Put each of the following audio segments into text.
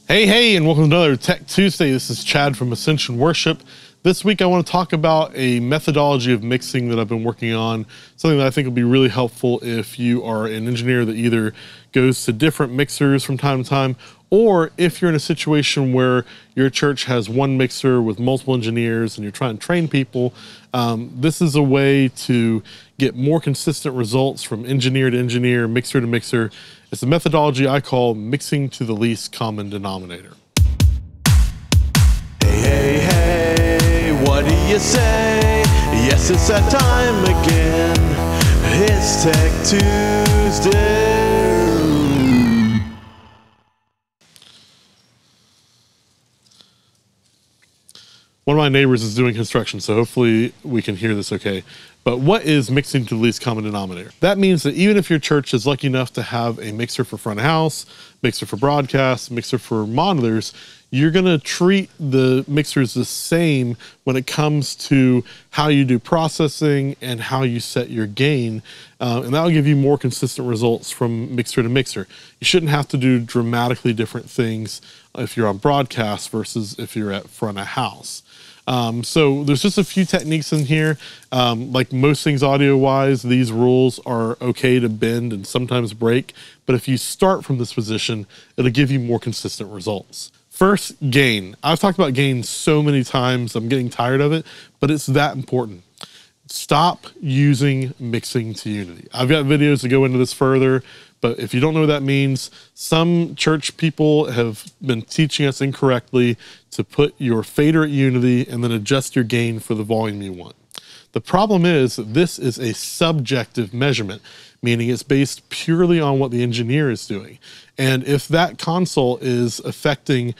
Hey, and welcome to another Tech Tuesday. This is Chad from Ascension Worship. This week I want to talk about a methodology of mixing that I've been working on, something that I think will be really helpful if you are an engineer that either goes to different mixers from time to time, or if you're in a situation where your church has one mixer with multiple engineers and you're trying to train people. This is a way to get more consistent results from engineer to engineer, mixer to mixer. It's a methodology I call mixing to the least common denominator. Hey, hey, hey, what do you say? Yes, it's that time again. It's Tech Tuesday. One of my neighbors is doing construction, so hopefully we can hear this okay. But what is mixing to the least common denominator? That means that even if your church is lucky enough to have a mixer for front of house, mixer for broadcast, mixer for monitors, you're gonna treat the mixers the same when it comes to how you do processing and how you set your gain. And that'll give you more consistent results from mixer to mixer. You shouldn't have to do dramatically different things if you're on broadcast versus if you're at front of house. So there's just a few techniques in here. Like most things audio-wise, these rules are okay to bend and sometimes break, but if you start from this position, it'll give you more consistent results. First, gain. I've talked about gain so many times, I'm getting tired of it, but it's that important. Stop using mixing to unity. I've got videos to go into this further, but if you don't know what that means, some church people have been teaching us incorrectly to put your fader at unity and then adjust your gain for the volume you want. The problem is that this is a subjective measurement, meaning it's based purely on what the engineer is doing. And if that console is affecting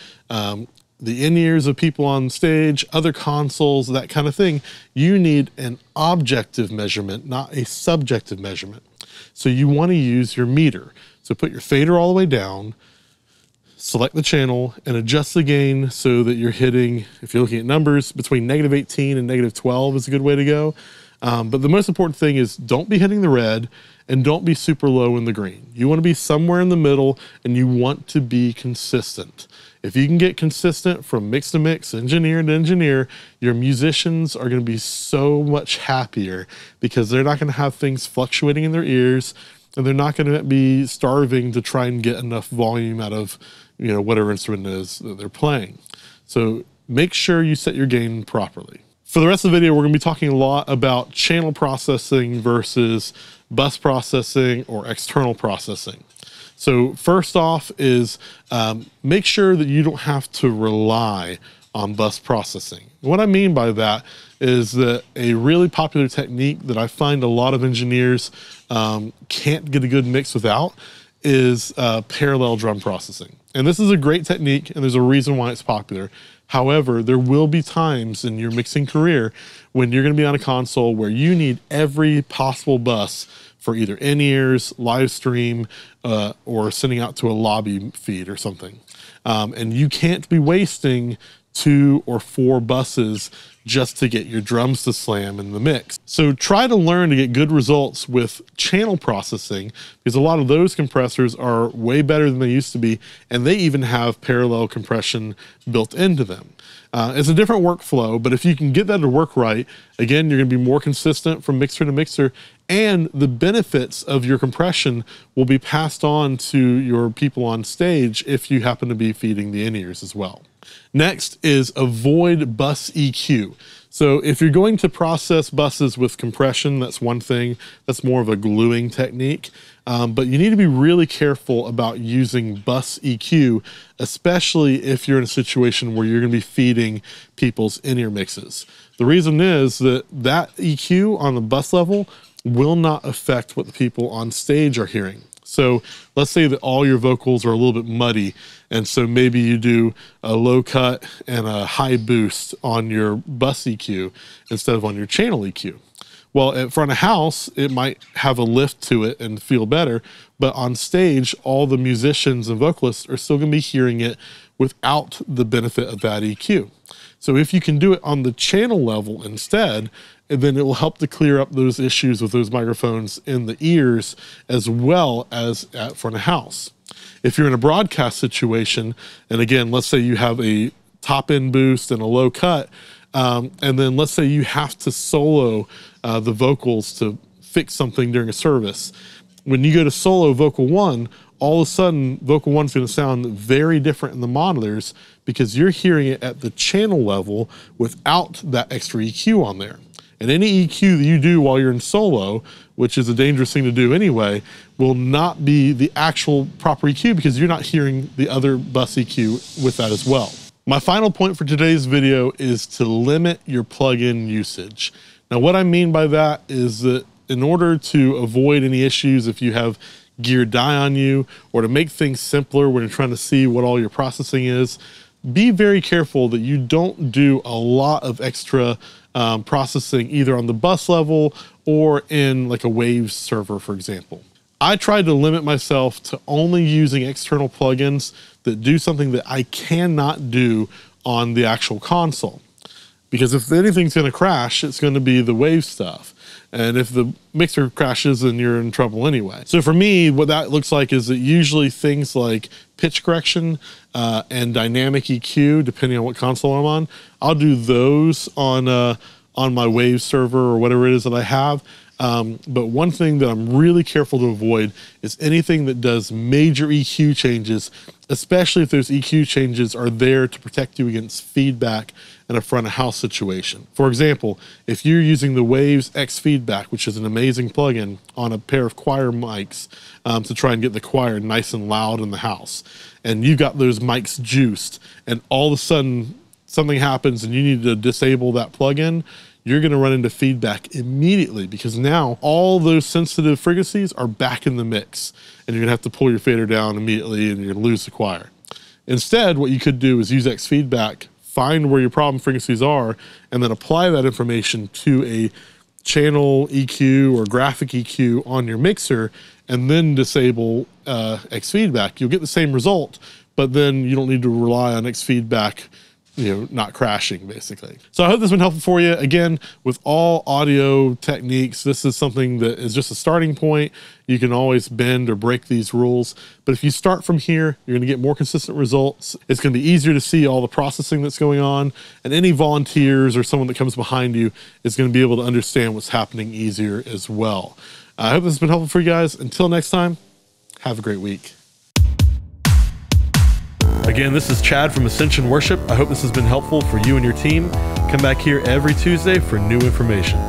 the in-ears of people on stage, other consoles, that kind of thing, you need an objective measurement, not a subjective measurement. So you want to use your meter. So put your fader all the way down, select the channel, and adjust the gain so that you're hitting, if you're looking at numbers, between -18 and -12 is a good way to go. But the most important thing is don't be hitting the red and don't be super low in the green. You want to be somewhere in the middle and you want to be consistent. If you can get consistent from mix to mix, engineer to engineer, your musicians are going to be so much happier because they're not going to have things fluctuating in their ears and they're not going to be starving to try and get enough volume out of, you know, whatever instrument it is that they're playing. So make sure you set your gain properly. For the rest of the video, we're going to be talking a lot about channel processing versus bus processing or external processing. So first off is make sure that you don't have to rely on bus processing. What I mean by that is that a really popular technique that I find a lot of engineers can't get a good mix without is parallel drum processing. And this is a great technique and there's a reason why it's popular. However, there will be times in your mixing career when you're going to be on a console where you need every possible bus for either in-ears, live stream, or sending out to a lobby feed or something. And you can't be wasting 2 or 4 buses just to get your drums to slam in the mix. So try to learn to get good results with channel processing because a lot of those compressors are way better than they used to be and they even have parallel compression built into them. It's a different workflow, but if you can get that to work right, again, you're gonna be more consistent from mixer to mixer and the benefits of your compression will be passed on to your people on stage if you happen to be feeding the in-ears as well. Next is avoid bus EQ. So if you're going to process buses with compression, that's one thing. That's more of a gluing technique. But you need to be really careful about using bus EQ, especially if you're in a situation where you're going to be feeding people's in-ear mixes. The reason is that that EQ on the bus level will not affect what the people on stage are hearing. So let's say that all your vocals are a little bit muddy, and so maybe you do a low cut and a high boost on your bus EQ instead of on your channel EQ. Well, at front of house, it might have a lift to it and feel better, but on stage, all the musicians and vocalists are still gonna be hearing it without the benefit of that EQ. So if you can do it on the channel level instead, and then it will help to clear up those issues with those microphones in the ears as well as at front of house. If you're in a broadcast situation, and again, let's say you have a top end boost and a low cut, and then let's say you have to solo the vocals to fix something during a service. When you go to solo vocal 1, all of a sudden vocal 1 is going to sound very different in the monitors because you're hearing it at the channel level without that extra EQ on there. And any EQ that you do while you're in solo, which is a dangerous thing to do anyway, will not be the actual proper EQ because you're not hearing the other bus EQ with that as well. My final point for today's video is to limit your plugin usage. Now, what I mean by that is that in order to avoid any issues if you have gear die on you, or to make things simpler when you're trying to see what all your processing is, be very careful that you don't do a lot of extra processing either on the bus level or in like a Waves server, for example. I tried to limit myself to only using external plugins that do something that I cannot do on the actual console. Because if anything's gonna crash, it's gonna be the Wave stuff. And if the mixer crashes, then you're in trouble anyway. So for me, what that looks like is that usually things like pitch correction and dynamic EQ, depending on what console I'm on, I'll do those on my Wave server or whatever it is that I have. But one thing that I'm really careful to avoid is anything that does major EQ changes, especially if those EQ changes are there to protect you against feedback in a front of house situation. For example, if you're using the Waves X Feedback, which is an amazing plugin on a pair of choir mics to try and get the choir nice and loud in the house, and you've got those mics juiced, and all of a sudden something happens and you need to disable that plugin, you're gonna run into feedback immediately because now all those sensitive frequencies are back in the mix and you're gonna have to pull your fader down immediately and you're gonna lose the choir. Instead, what you could do is use X Feedback, find where your problem frequencies are, and then apply that information to a channel EQ or graphic EQ on your mixer, and then disable X Feedback. You'll get the same result, but then you don't need to rely on X Feedback, you know, not crashing basically. So I hope this has been helpful for you. Again, with all audio techniques, this is something that is just a starting point. You can always bend or break these rules, but if you start from here, you're gonna get more consistent results. It's gonna be easier to see all the processing that's going on, and any volunteers or someone that comes behind you is gonna be able to understand what's happening easier as well. I hope this has been helpful for you guys. Until next time, have a great week. Again, this is Chad from Ascension Worship. I hope this has been helpful for you and your team. Come back here every Tuesday for new information.